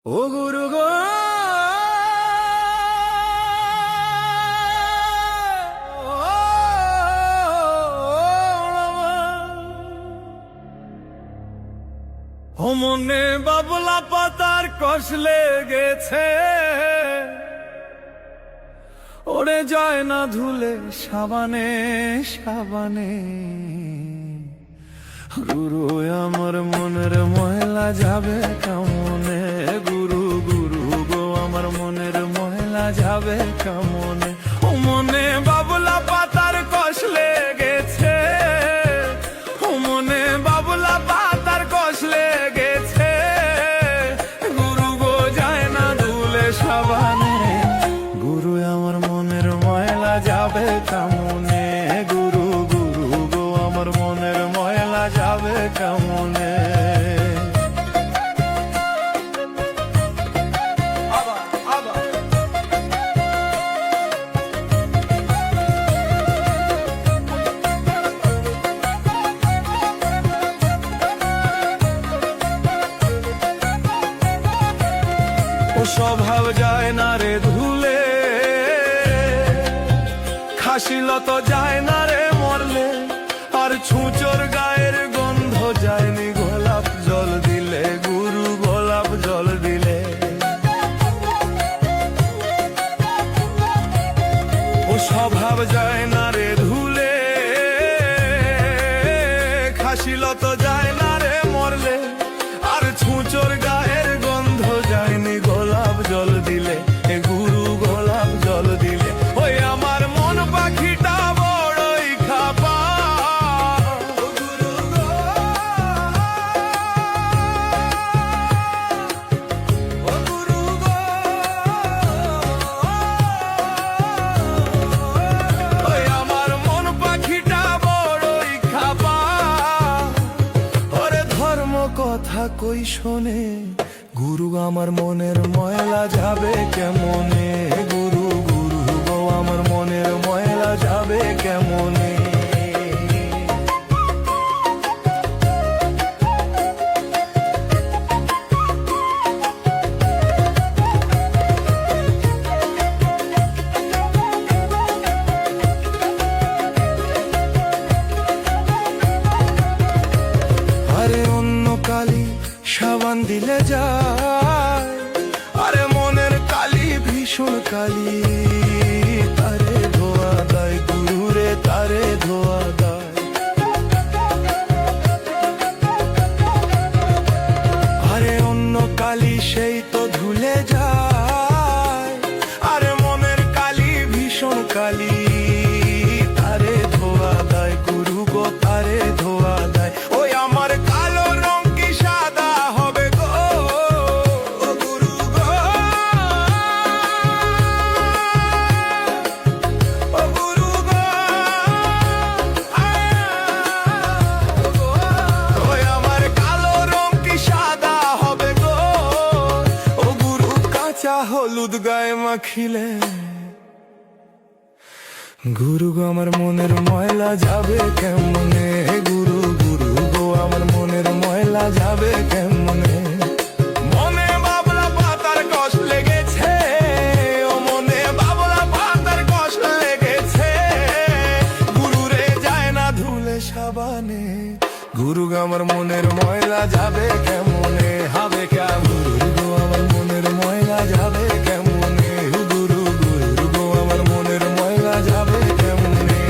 ও গুরু গো ও মনে বাবলা পাতার কষ লেগেছে, ওরে যায় না ধুলে সাবানে সাবানে। গুরু আমার মনের ময়লা যাবে কেমনে, গুরু গুরু গো আমার মনের ময়লা যাবে কেমনে। ও মনে বাবলা পাতার কষ লেগেছে, ও মনে বাবলা পাতার কষ লেগেছে। গুরু গো যায় না ধুলে সাবানে, গুরু আমার মনের ময়লা যাবে কেমনে। গুরু গুরু গো আমার মনের ময়লা যাবে কেমনে। ও স্বভাব যায় না রে ধুলে, খাসিলত যায় না রে মরলে, আর ছুঁচোর গায়ের গন্ধ যায়নি গোলাপ জল দিলে, গুরু গোলাপ জল দিলে। ও স্বভাব যায় না রে ধুলে, খাসিলত যায় না রে মরলে, আর ছুঁচোর গায়ের গন্ধ যায়নি গোলাপ জল দিলে, এ গুরু গোলাপ জল দিলে। ওই আমার মন পাখিটা বড়ই খাপা, ওই আমার মন পাখিটা বড়ই খাপা। ওরে ধর্ম কথা কই শোনে, গুরু আমার মনের ময়লা যাবে কেমনে। গুরু গুরু গো আমার মনের ময়লা যাবে কেমনে। আরে অন্য কালি সাবান দিলে যায়, আরে মনের কালি ভীষণ কালি, তারে ধোয়া দেয় গুরু রে, তারে ধোয়া দেয়। আরে অন্য কালি সেই তো ধুলে যায়, আরে মনের কালি ভীষণ কালি, তারে ধোয়া দেয় গুরু গো, তারে ধোয়া দেয়। ওই আমার কালো রং কি সাদা হবে গো, ও গুরু গো, ও গুরু গো, ওই আমার কালো রং কি সাদা হবে গো, ও গুরু কাঁচা হলুদ গায়ে মাখিলে। গুরু গো আমার মনের ময়লা যাবে কেমনে, গুরু গুরু গো আমার মনের ময়লা যাবে কেমনে। মনে বাবলা পাতার কষ লেগেছে, ও মনে বাবলা পাতার কষ লেগেছে। গুরু রে যায় না ধুলে সাবানে, গুরু গো আমার মনের ময়লা যাবে কেমনে। হবে কেমন গুরু গো আমার মনের ময়লা যাবে কেমনে, গুরু গুরু গো আমার মনের ময়লা যাবে কেমনে।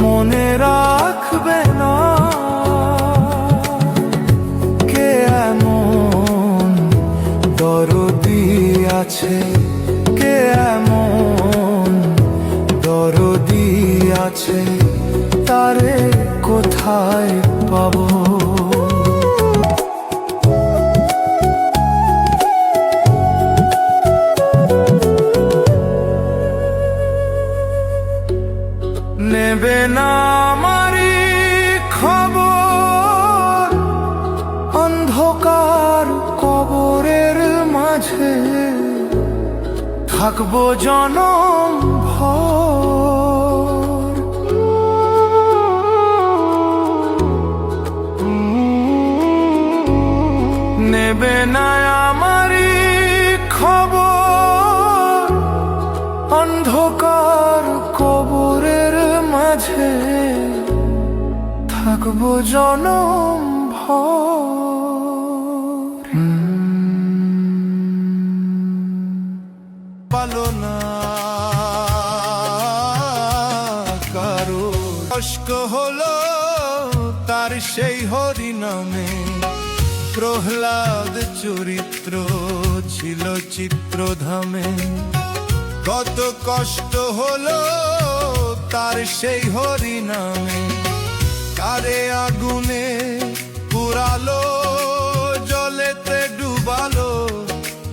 মনে রাখবে না কে এমন দরদি আছে, কে এমন দরদি আছে, তারে কোথায় পাবো। নেবে না আমারি খবর, অন্ধকার কবরের মাঝে থাকবো জনম ভর। নেবে না আমারই খবর, অন্ধকার কবরের মাঝে থাকবো জনম ভর। পালো না কারো কষ্ট হলো তার সেই হরি নামে, প্রহ্লাদ চরিত্র ছিল চিত্রধামে। কত কষ্ট হলো তার সেই হরি নামে, কারে আগুনে পুরালো জলেতে ডুবালো,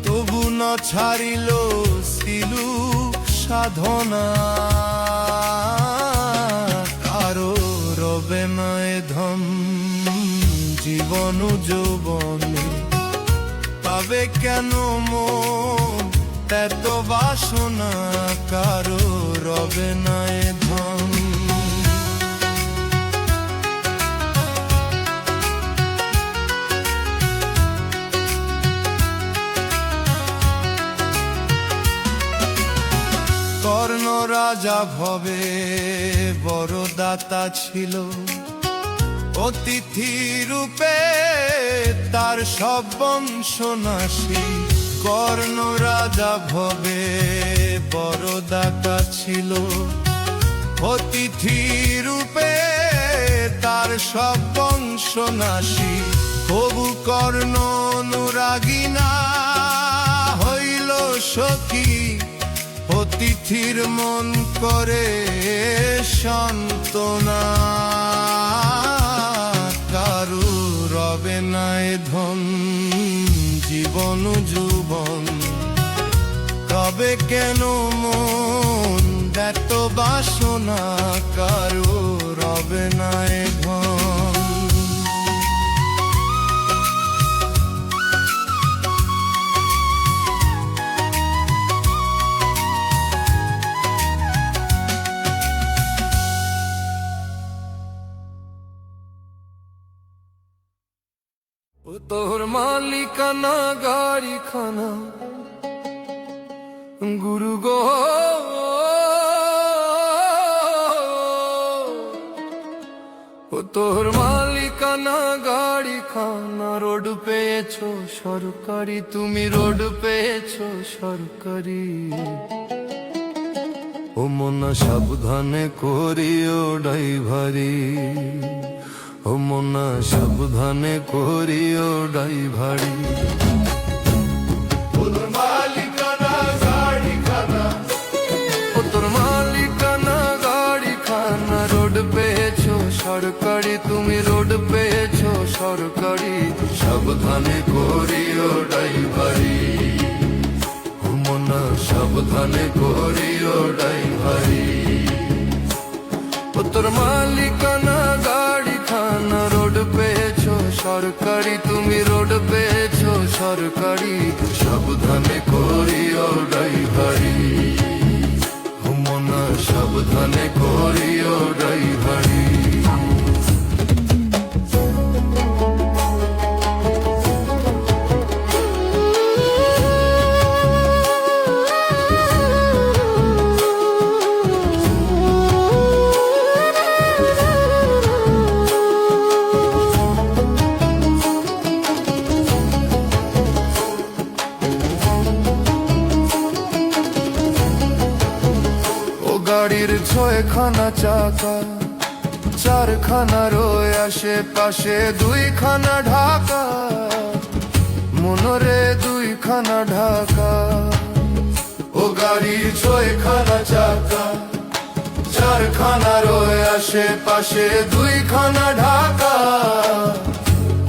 তবু না ছাড়িল সিলু সাধনা। কারো রবে নয় ধম জীবন যৌবনে, পাবে কেন মন এত বাসনা। কারো রবে নয় ধম। কর্ণ রাজা ভবে বড় দাতা ছিল, অতিথি রূপে তার সব বংশ নাশী। কর্ণ রাজা ভবে বড় দাতা ছিল, অতিথি রূপে তার সব বংশ নাশী। তবু কর্ণ অনুরাগী না হইল সখী, অতিথির মন করে সান্ত্বনা। কারু রবে নাই ধন জীবন যৌবন, কবে কেন মন এত বাসনা। কারু রবে নাই ধন। তোর মালিকানা গাড়ি খানা গুরু গো, তোর মালিকানা গাড়ি খানা। রোড পেয়েছো সরকারি, তুমি রোড পেয়েছো সরকারি। ও মনা সাবধানে করিও ড্রাইভারি, ও মনা সাবধানে করিও ড্রাইভারি। তোর মালিকানা গাড়ি খানা, ও তোর মালিকানা গাড়ি খানা। রোড পেয়েছো সরকারি, তুমি রোড পেয়েছো সরকারি। সাবধানে করিও ড্রাইভারি, ও মনা সাবধানে করিও ড্রাইভারি। ও তোর মালিকানা গাড়ি খানা। রোড পেয়েছো সরকারি, তুমি রোড পেয়েছো সরকারি। সাবধানে করিও ড্রাইভারি, ও মনা সাবধানে করিও ড্রাইভারি। গাড়ির ছয়খানা চাকা, চারখানা রয়ে আশেপাশে, দুইখানা ঢাকা মনরে দুইখানা ঢাকা। ও গাড়ির ছয়খানা চাকা, চারখানা রয়ে আশেপাশে, দুইখানা ঢাকা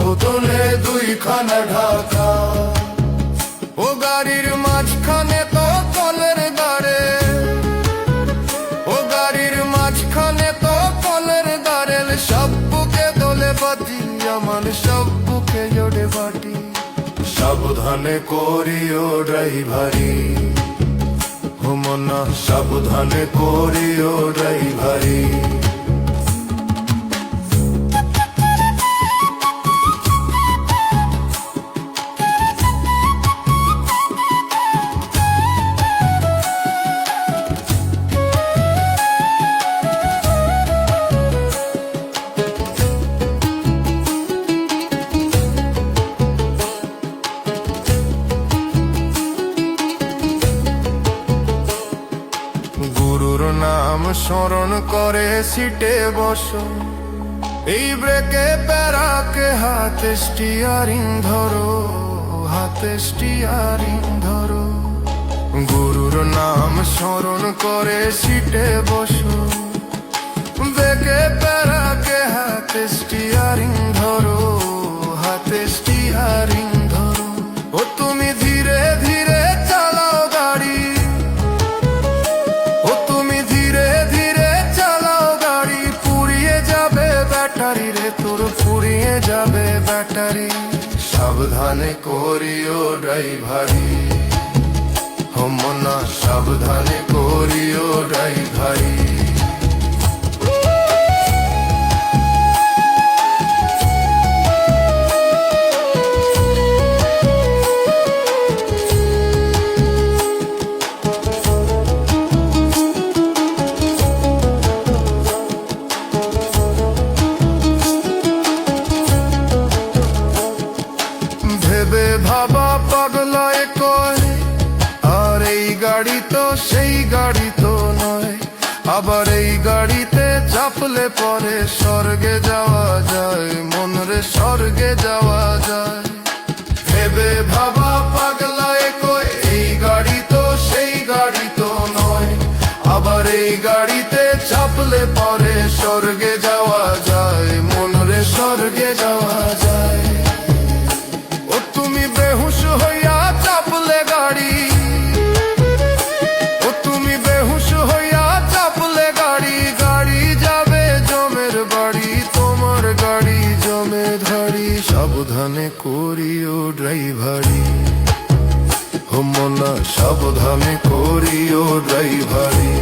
ওতনে দুইখানা ঢাকা। ও গাড়ির মাঝখানে তো কলের দাঁড়ে, ও গাড়ির মাঝখানে তো কলের দাঁড়েল। সব বুকে দোলে বাতি, আমার সব বুকে জোড়ে বাটি। সাবধানে করিও ড্রাইভারি, ও মনা সাবধানে করিও ড্রাইভারি। স্মরণ করে সিটে বসো, এই ব্রেকে প্যারাকে হাতে স্টিয়ারিং ধরো, হাতে স্টিয়ারিং ধরো। গুরুর নাম স্মরণ করে সিটে বসো, ব্রেকে প্যারাকে হাতে স্টিয়ারিং ধরো, হাতে স্টিয়ারিং ধরো। ও তুমি ধীরে ধীরে চালাও গাড়ি, ও তুমি ধীরে ধীরে চালাও গাড়ি, পুড়িয়ে যাবে ব্যাটারি রে তোর, পুড়িয়ে যাবে ব্যাটারি। সাবধানে করিও ড্রাইভারি, মনা সাবধানে করিও ড্রাইভারি। ভেবে ভাবা পাগলায় কয়, আর এই গাড়ি তো সেই গাড়ি তো নয়, আবার এই গাড়িতে চাপলে পরে স্বর্গে যাওয়া যায়, মন রে স্বর্গে যাওয়া যায়। ভেবে ভাবা পাগলায় কয়, এই গাড়ি তো সেই গাড়ি তো নয়, আবার এই গাড়িতে চাপলে পরে স্বর্গে যাওয়া যায়, মন রে স্বর্গে যাওয়া যায়। ও তুমি বেহুশ হইয়া চাপলে গাড়ি, ও তুমি বেহুশ হইয়া চাপলে গাড়ি, গাড়ি যাবে জমের বাড়ি, তোমার গাড়ি জমে ধাড়ি। সাবধানে করিও ড্রাইভারি, মনা সাবধানে করিও ড্রাইভারি।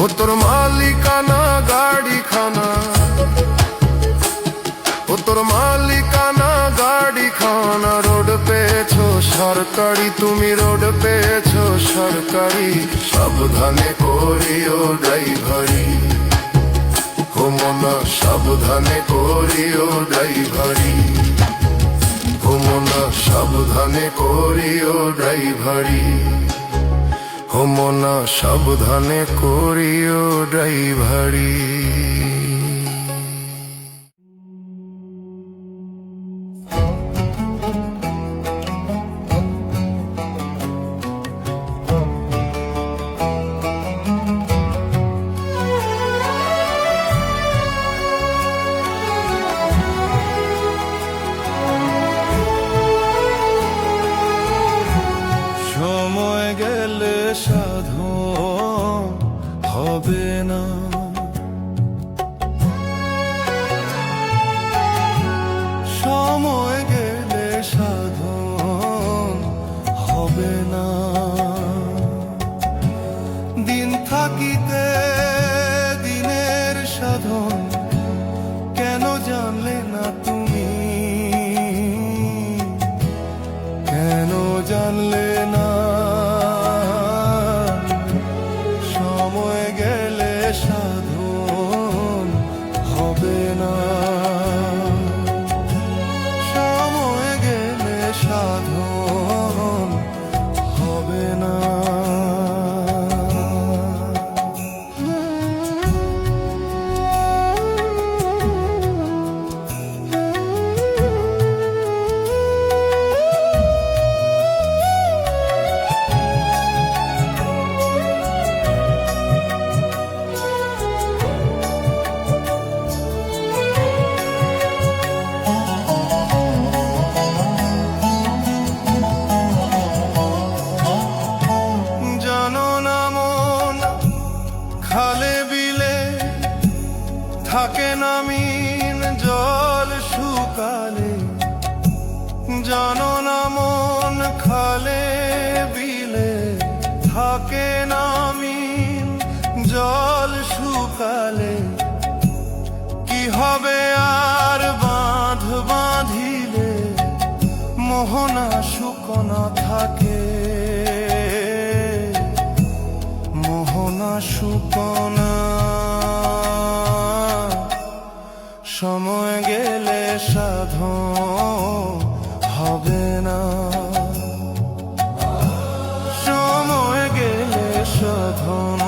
ও তোর মালিকানা গাড়ি খানা, ও তোর মালিকানা গাড়ি খানা, রোড পেয়েছো সরকারি, তুমি রোড পেয়েছো সরকারি। সাবধানে করিও ড্রাইভারি, ও মনা সাবধানে করিও ড্রাইভারি, ও মনা সাবধানে করিও ড্রাইভারি, ও মনা সাবধানে করিও ড্রাইভারি। সময় গেলে সাধন হবে না, সময় গেলে সাধন হবে না। দিন থাকিতে দিনের সাধন কেন জানলে না তুমি, কেন জানলে না? সময় গেলে সাধন হবে না, সময় গেলে সাধন হবে না। খালে বিলে থাকে না মিন জল শুকালে, জানো না মন খালে বিলে থাকে না মিন জল শুকালে। কি হবে আর বাঁধ বাঁধিলে মোহনা শুকনা থাকে, মোহনা শুকনা। সময় গেলে সাধন হবে না, সময় গেলে সাধন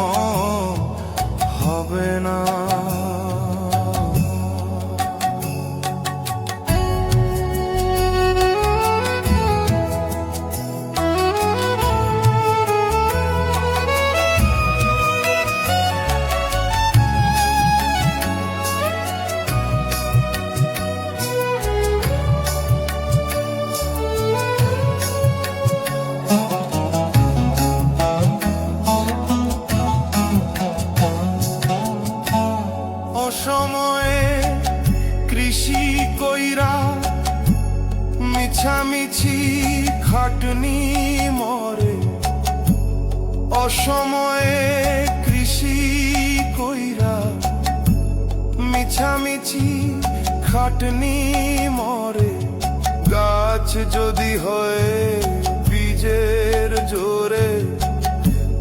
মিছামিছি খাটনি মরে, অসময়ে কৃষি কইরা। মিছামিছি খাটনি মরে, গাছ যদি হয় বীজের জোরে,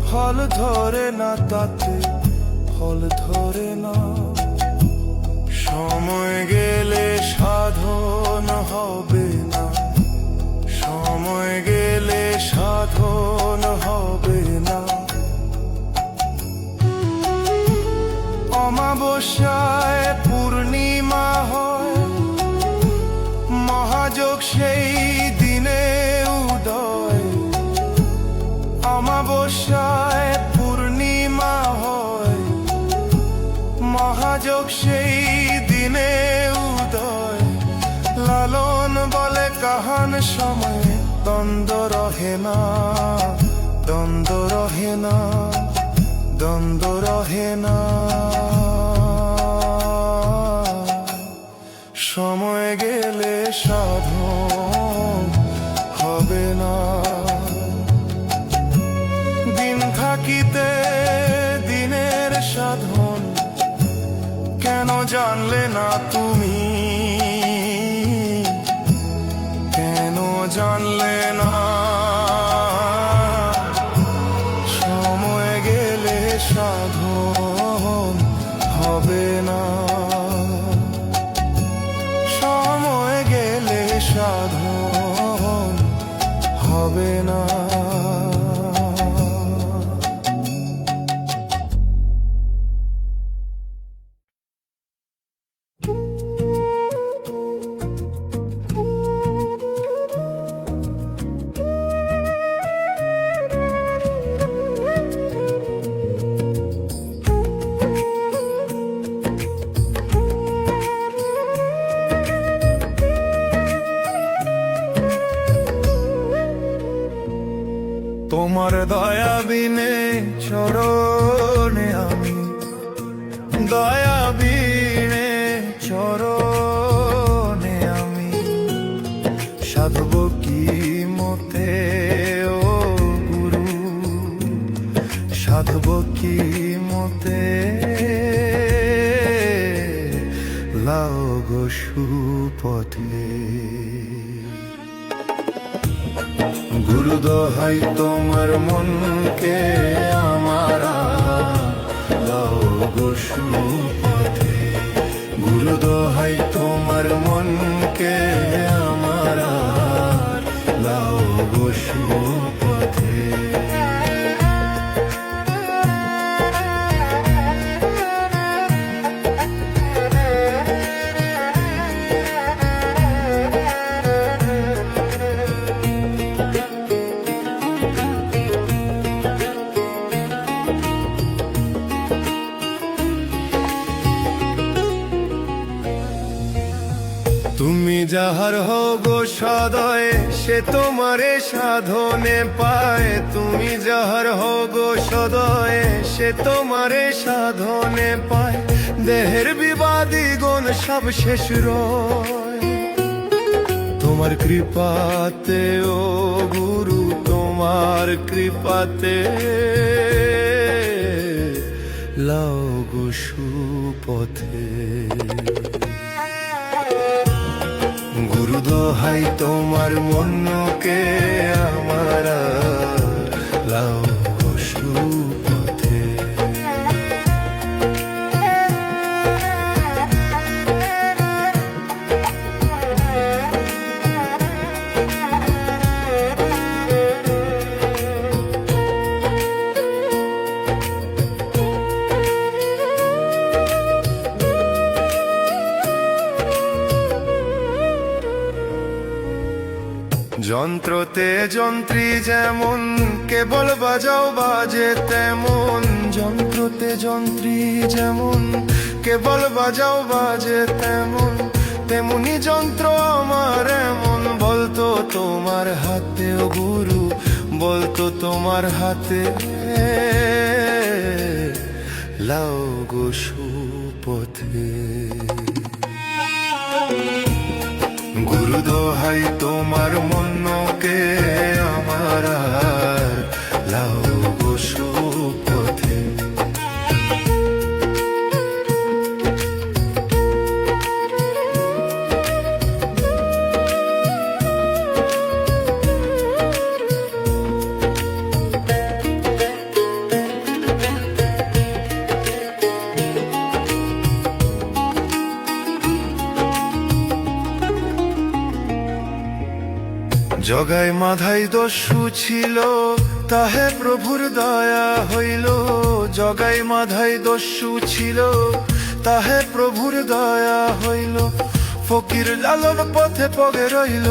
ফল ধরে না তাতে, ফল ধরে না। সময় গেলে সাধন হবে না, সময় গেলে সাধন হবে না। অমাবস্যায় পূর্ণিমা হয়, মহাযোগ সেই দিনে উদয়। অমাবস্যায় পূর্ণিমা হয়, মহাযোগ সেই দিনে উদয়। লালন বলে কাহান সময়ে দ্বন্দ্ব রহে না, দ্বন্দ্ব রহে না, দ্বন্দ্ব রহে না। সময় গেলে সাধন হবে না। দিন থাকিতে দিনের সাধন কেন জানলে না তুমি, কেন জানলে না? সময় গেলে সাধন হবে না, সময় গেলে সাধন হবে না। তোমার দয়া বিনে চরণে আমি, দয়া বিনে চরণে আমি সাধব কি মতে ও গুরু, সাধব কি মতে? লাও গো সুপথে। গুরু দোহাই তোমার মনকে আমারা, লাও গো সুপথে। গুরু দোহাই তোমার মনকে আমারা, লাও গো সুপথে। তুমি যাহার হও গো সদয়, সে তোমারে সাধনে পায়। তুমি যাহার হও গো সদয়, সে তোমারে সাধনে পায়। দেহের বিবাদী গুণ সব শেষ রয় তোমার কৃপাতে ও গুরু, তোমার কৃপাতে। লাও গো সুপথে। গুরু দোহাই তোমার মনকে আমারা, লাও গো সুপথে। যন্ত্রতে যন্ত্রী যেমন, কেবল বাজাও বাজে তেমন। যন্ত্রতে যন্ত্রী যেমন, কেবল বাজাও বাজে তেমন। তেমনি যন্ত্র আমার এমন, বলতো তোমার হাতে ও গুরু, বলতো তোমার হাতে। লাও গো সুপথে। গুরু দোহাই তোমার মনকে আমার আর লাও গো সুপথে। জগাই মাধাই দস্যু ছিল, তাহে প্রভুর দয়া হইল। জগাই মাধাই দস্যু ছিল, তাহে প্রভুর দয়া হইল। ফকির লালন পথে পগে রইল,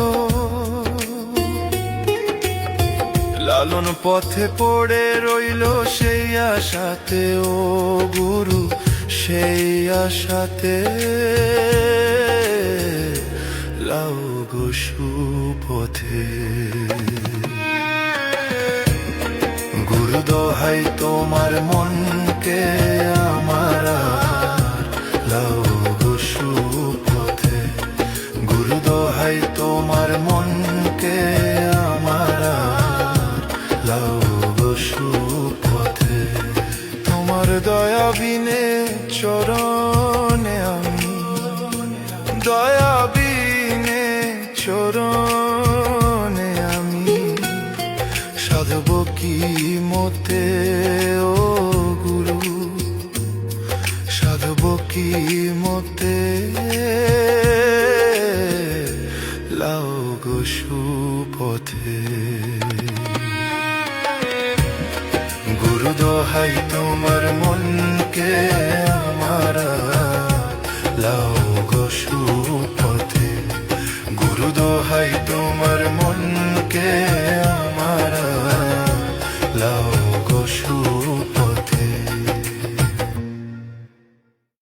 লালন পথে পড়ে রইল। সেই আশাতে ও গুরু, সেই আশাতে লাও গো সুপথে। গুরু দোহাই তোমার মনকে আমার আর লাও গো সুপথে। গুরু দোহাই তোমার মনকে আমার আর লাও গো সুপথে। তোমার দয়া বিনে চরণে আমি, দয়া বিনে চরণে আমি সাধব কি মতে ও গুরু, সাধব কি মতে লাও গো সুপথে। গুরু দোহাই তোমার মনকে আমার লাও গো সুপথে। গুরু দোহাই তোমার মনকে